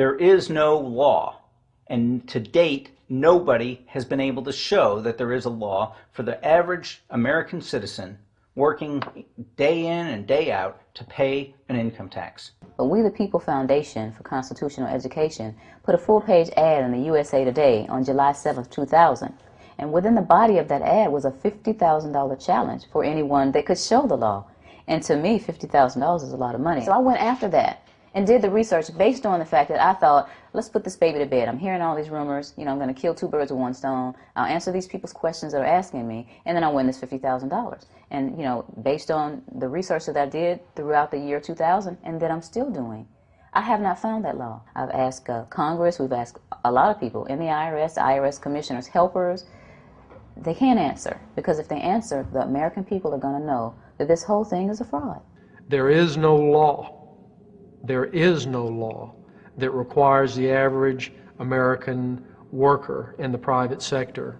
There is no law, and to date, nobody has been able to show that there is a law for the average American citizen working day in and day out to pay an income tax. But We the People Foundation for Constitutional Education put a full-page ad in the USA Today on July 7, 2000. And within the body of that ad was a $50,000 challenge for anyone that could show the law. And to me, $50,000 is a lot of money. So I went after that and did the research based on the fact that I thought, let's put this baby to bed. I'm hearing all these rumors. I'm going to kill two birds with one stone. I'll answer these people's questions that are asking me, and then I'll win this $50,000. And, based on the research that I did throughout the year 2000 and that I'm still doing, I have not found that law. I've asked Congress, we've asked a lot of people in the IRS commissioners, helpers. They can't answer, because if they answer, the American people are going to know that this whole thing is a fraud. There is no law that requires the average American worker in the private sector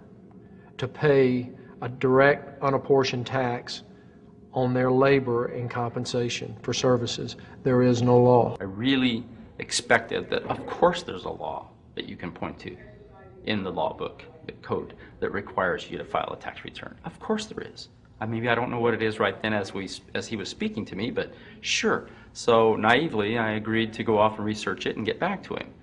to pay a direct unapportioned tax on their labor and compensation for services. There is no law. I really expected that, of course there's a law that you can point to in the law book, the code, that requires you to file a tax return. Of course there is. Maybe I don't know what it is right then as he was speaking to me, but sure. So naively, I agreed to go off and research it and get back to him.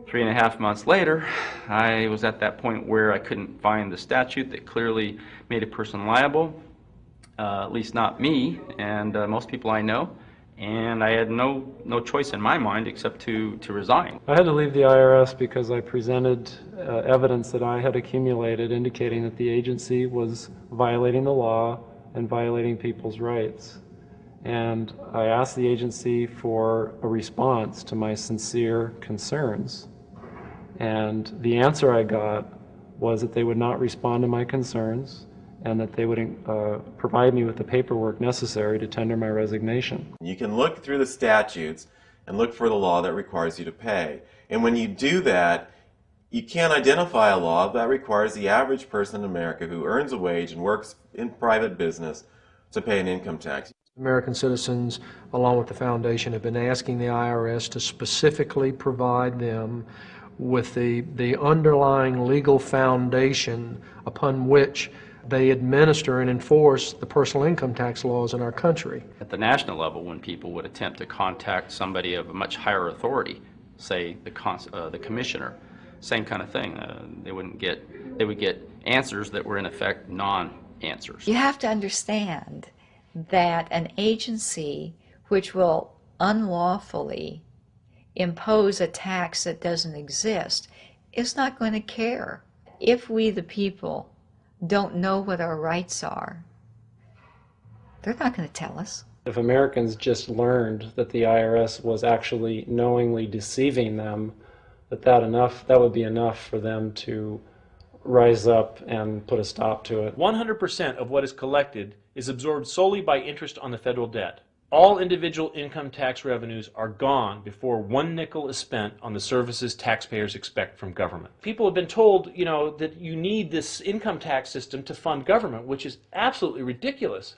3.5 months later, I was at that point where I couldn't find the statute that clearly made a person liable, at least not me and most people I know, and I had no choice in my mind except to resign. I had to leave the IRS because I presented evidence that I had accumulated indicating that the agency was violating the law and violating people's rights. And I asked the agency for a response to my sincere concerns. And the answer I got was that they would not respond to my concerns and that they would provide me with the paperwork necessary to tender my resignation. You can look through the statutes and look for the law that requires you to pay. And when you do that, you can't identify a law that requires the average person in America who earns a wage and works in private business to pay an income tax. American citizens, along with the foundation, have been asking the IRS to specifically provide them with the underlying legal foundation upon which they administer and enforce the personal income tax laws in our country. At the national level, when people would attempt to contact somebody of a much higher authority, say the commissioner, same kind of thing. They would get answers that were in effect non-answers. You have to understand that an agency which will unlawfully impose a tax that doesn't exist is not going to care. If we the people don't know what our rights are, they're not going to tell us. If Americans just learned that the IRS was actually knowingly deceiving them, that would be enough for them to rise up and put a stop to it. 100% of what is collected is absorbed solely by interest on the federal debt. All individual income tax revenues are gone before 1 nickel is spent on the services taxpayers expect from government. People have been told, that you need this income tax system to fund government, which is absolutely ridiculous.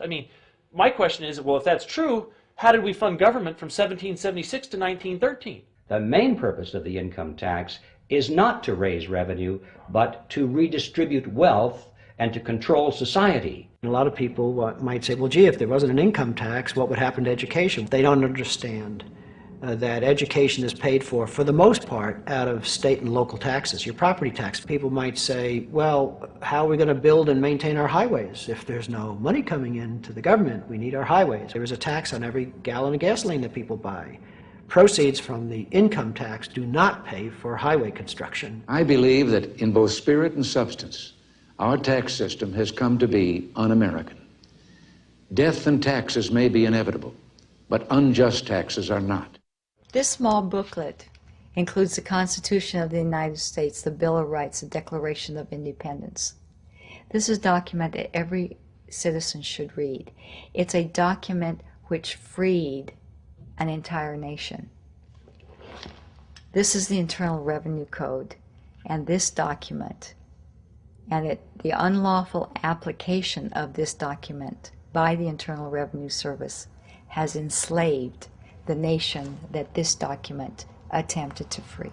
My question is, well, if that's true, how did we fund government from 1776 to 1913? The main purpose of the income tax is not to raise revenue, but to redistribute wealth and to control society. A lot of people might say, well, gee, if there wasn't an income tax, what would happen to education? They don't understand that education is paid for the most part, out of state and local taxes, your property tax. People might say, well, how are we going to build and maintain our highways if there's no money coming into the government? We need our highways. There is a tax on every gallon of gasoline that people buy. Proceeds from the income tax do not pay for highway construction. I believe that in both spirit and substance, our tax system has come to be un-American. Death and taxes may be inevitable, but unjust taxes are not. This small booklet includes the Constitution of the United States, the Bill of Rights, the Declaration of Independence. This is a document that every citizen should read. It's a document which freed an entire nation. This is the Internal Revenue Code, and this document, and the unlawful application of this document by the Internal Revenue Service has enslaved the nation that this document attempted to free.